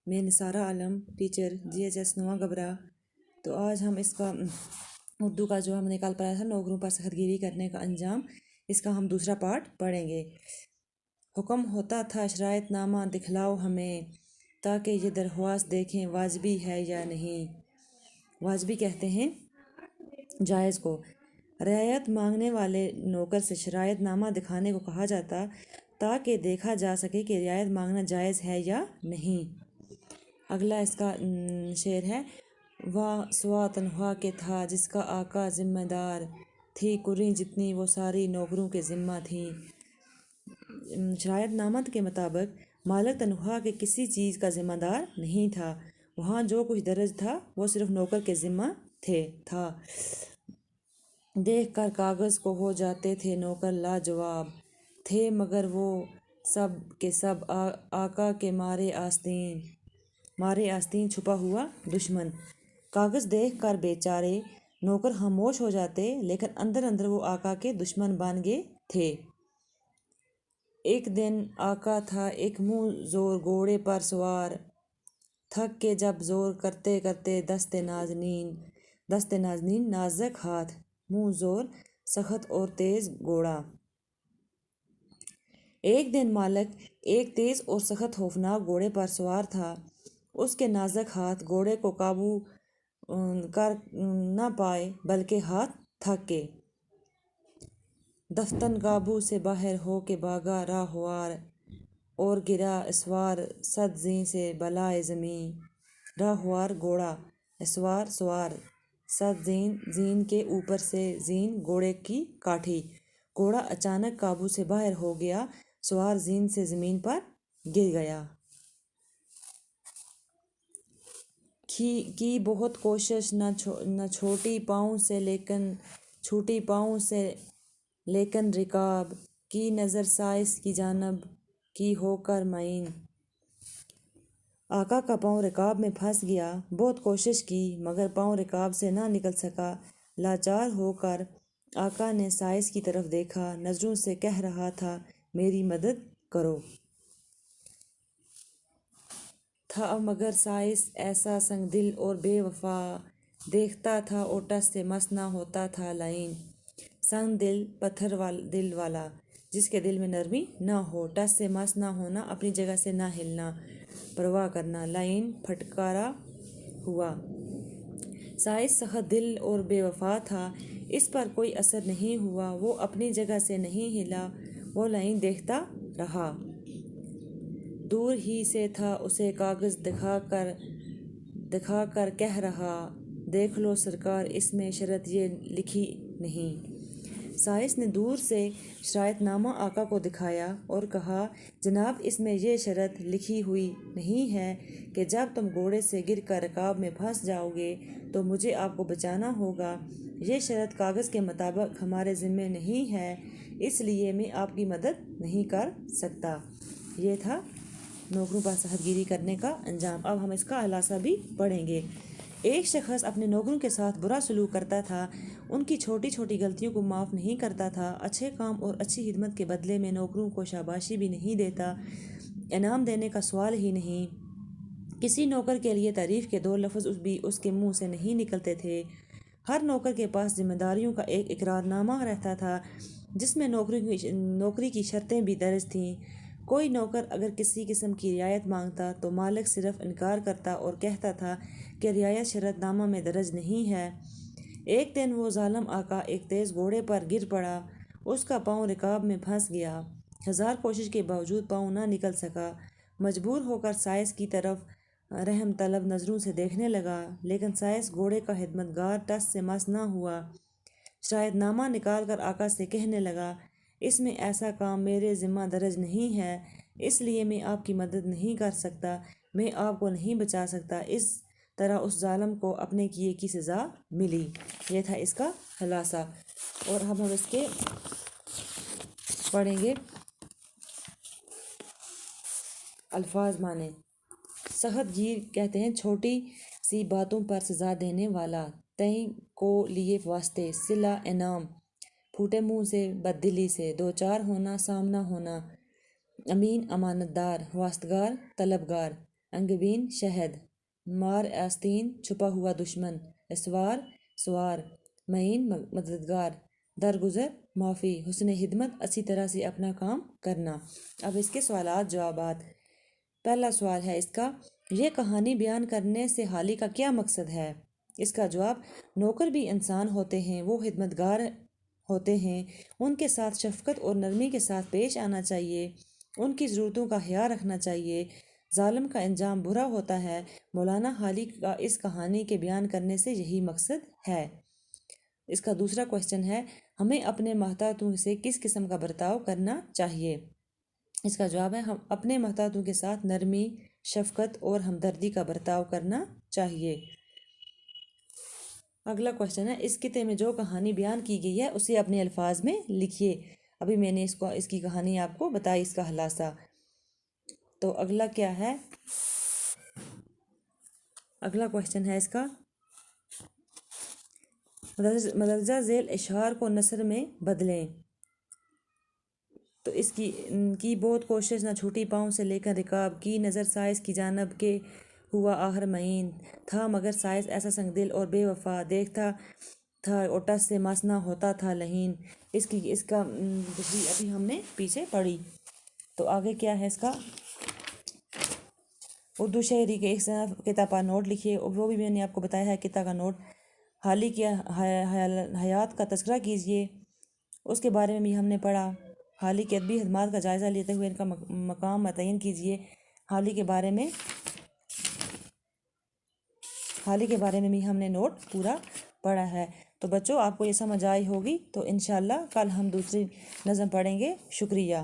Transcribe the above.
میں نثارہ عالم، teacher GHS نواں گبرا۔ تو آج ہم اس کا اردو کا جو ہم نے کل پڑھا تھا نوکروں پر سخت گیری کرنے کا انجام، اس کا ہم دوسرا پارٹ پڑھیں گے۔ حکم ہوتا تھا شرائط نامہ دکھلاؤ ہمیں، تاکہ یہ درخواست دیکھیں واجبی ہے یا نہیں۔ واجبی کہتے ہیں جائز کو۔ رعایت مانگنے والے نوکر سے شرائط نامہ دکھانے کو کہا جاتا تاکہ دیکھا جا سکے کہ رعایت مانگنا جائز ہے یا نہیں۔ اگلا اس کا شعر ہے، واہ سوا تنخواہ کے تھا جس کا آقا ذمہ دار، تھی کریں جتنی وہ ساری نوکروں کے ذمہ تھیں۔ شرائط نامہ کے مطابق مالک تنخواہ کے کسی چیز کا ذمہ دار نہیں تھا، وہاں جو کچھ درج تھا وہ صرف نوکر کے ذمہ تھا۔ دیکھ کر کاغذ کو ہو جاتے تھے نوکر لاجواب، تھے مگر وہ سب کے سب آقا کے مارے آستین چھپا ہوا دشمن۔ کاغذ دیکھ کر بیچارے نوکر خاموش ہو جاتے، لیکن اندر اندر وہ آقا کے دشمن بن گئے تھے۔ ایک دن آقا تھا ایک منہ زور گھوڑے پر سوار، تھک کے جب زور کرتے کرتے دست نازنین نازک ہاتھ، منہ زور سخت اور تیز گھوڑا۔ ایک دن مالک ایک تیز اور سخت خوفناک گھوڑے پر سوار تھا، اس کے نازک ہاتھ گھوڑے کو قابو کر نہ پائے بلکہ ہاتھ تھک گئے۔ دفتن قابو سے باہر ہو کے بھاگا راہوار، اور گرا اسوار صد زیں سے بالائے زمیں۔ راہوار گھوڑا، اسوار سوار، صد زین کے اوپر سے زین گھوڑے کی کاٹھی۔ گھوڑا اچانک قابو سے باہر ہو گیا، سوار زین سے زمین پر گر گیا۔ کی بہت کوشش نہ چھوٹی پاؤں سے لیکن رکاب کی نظر سائنس کی جانب کی ہو کر معین۔ آقا کا پاؤں رکاب میں پھنس گیا، بہت کوشش کی مگر پاؤں رکاب سے نہ نکل سکا۔ لاچار ہو کر آقا نے سائنس کی طرف دیکھا، نظروں سے کہہ رہا تھا میری مدد کرو۔ تھا مگر سائنس ایسا سنگ دل اور بے وفا، دیکھتا تھا اور ٹس سے مس نہ ہوتا تھا لعین۔ سنگ دل پتھر دل والا، جس کے دل میں نرمی نہ ہو، ٹس سے مس نہ ہونا، اپنی جگہ سے نہ ہلنا، پرواہ کرنا، لعین پھٹکارا ہوا۔ سائنس سخت دل اور بے وفا تھا، اس پر کوئی اثر نہیں ہوا، وہ اپنی جگہ سے نہیں ہلا، وہ لعین دیکھتا رہا۔ دور ہی سے تھا اسے کاغذ دکھا کر کہہ رہا، دیکھ لو سرکار اس میں شرط یہ لکھی نہیں۔ سائنس نے دور سے شرائط نامہ آقا کو دکھایا اور کہا، جناب اس میں یہ شرط لکھی ہوئی نہیں ہے کہ جب تم گھوڑے سے گر کر رکاب میں پھنس جاؤ گے تو مجھے آپ کو بچانا ہوگا۔ یہ شرط کاغذ کے مطابق ہمارے ذمہ نہیں ہے، اس لیے میں آپ کی مدد نہیں کر سکتا۔ یہ تھا نوکروں پر سخت گیری کرنے کا انجام۔ اب ہم اس کا خلاصہ بھی پڑھیں گے۔ ایک شخص اپنے نوکروں کے ساتھ برا سلوک کرتا تھا، ان کی چھوٹی چھوٹی غلطیوں کو معاف نہیں کرتا تھا، اچھے کام اور اچھی خدمت کے بدلے میں نوکروں کو شاباشی بھی نہیں دیتا، انعام دینے کا سوال ہی نہیں۔ کسی نوکر کے لیے تعریف کے دو لفظ بھی اس کے منہ سے نہیں نکلتے تھے۔ ہر نوکر کے پاس ذمہ داریوں کا ایک اقرار نامہ رہتا تھا، جس میں نوکری کی شرطیں بھی درج تھیں۔ کوئی نوکر اگر کسی قسم کی رعایت مانگتا تو مالک صرف انکار کرتا اور کہتا تھا کہ رعایت شرط نامہ میں درج نہیں ہے۔ ایک دن وہ ظالم آقا ایک تیز گھوڑے پر گر پڑا، اس کا پاؤں رکاب میں پھنس گیا، ہزار کوشش کے باوجود پاؤں نہ نکل سکا۔ مجبور ہو کر سائنس کی طرف رحم طلب نظروں سے دیکھنے لگا، لیکن سائنس گھوڑے کا خدمتگار ٹس سے مس نہ ہوا۔ شرائط نامہ نکال کر آقا سے کہنے لگا، اس میں ایسا کام میرے ذمہ درج نہیں ہے، اس لیے میں آپ کی مدد نہیں کر سکتا، میں آپ کو نہیں بچا سکتا۔ اس طرح اس ظالم کو اپنے کیے کی سزا ملی۔ یہ تھا اس کا خلاصہ، اور ہم اس کے پڑھیں گے الفاظ معنی۔ سخت گیر کہتے ہیں چھوٹی سی باتوں پر سزا دینے والا، تئیں کو لیے واسطے، صلہ انعام، پھوٹے منہ سے، بددلی سے، دوچار ہونا، سامنا ہونا، امین امانت دار، واسطگار، طلبگار۔ انگبین شہد، مار آستین چھپا ہوا دشمن، اسوار سوار، معین مددگار، درگزر معافی، حسن خدمت اچھی طرح سے اپنا کام کرنا۔ اب اس کے سوالات جوابات۔ پہلا سوال ہے اس کا، یہ کہانی بیان کرنے سے حالی کا کیا مقصد ہے؟ اس کا جواب، نوکر بھی انسان ہوتے ہیں، وہ خدمتگار ہوتے ہیں، ان کے ساتھ شفقت اور نرمی کے ساتھ پیش آنا چاہیے، ان کی ضرورتوں کا خیال رکھنا چاہیے، ظالم کا انجام برا ہوتا ہے۔ مولانا حالی کا اس کہانی کے بیان کرنے سے یہی مقصد ہے۔ اس کا دوسرا کوشچن ہے، ہمیں اپنے محتاطوں سے کس قسم کا برتاؤ کرنا چاہیے؟ اس کا جواب ہے، ہم اپنے محتاطوں کے ساتھ نرمی، شفقت اور ہمدردی کا برتاؤ کرنا چاہیے۔ اگلا کوشچن ہے، اس خطے میں جو کہانی بیان کی گئی ہے اسے اپنے الفاظ میں لکھیے۔ ابھی میں نے اس کی کہانی آپ کو بتائی، اس کا خلاصہ۔ تو اگلا کیا ہے؟ اگلا کوشچن ہے اس کا، مندرجہ ذیل اشعار کو نثر میں بدلیں۔ تو اس کی بہت کوشش نہ چھوٹی پاؤں سے لے کر رکاب کی نظر سائز کی جانب کے ہوا آخر معین تھا مگر سائز ایسا سنگ دل اور بے وفا دیکھتا تھا اوٹس سے مس نہ ہوتا تھا لعین۔ اس کا ابھی ہم نے پیچھے پڑھی۔ تو آگے کیا ہے اس کا، اردو شاعری کے ایک کتاب کا نوٹ لکھیے، وہ بھی میں نے آپ کو بتایا ہے کتاب کا نوٹ۔ حالی کی حیات کا تذکرہ کیجیے، اس کے بارے میں بھی ہم نے پڑھا۔ حالی کے ادبی خدمات کا جائزہ لیتے ہوئے ان کا مقام متعین کیجیے۔ حالی کے بارے میں بھی ہم نے نوٹ پورا پڑھا ہے۔ تو بچوں، آپ کو یہ سمجھ آئی ہوگی، تو انشاءاللہ کل ہم دوسری نظم پڑھیں گے۔ شکریہ۔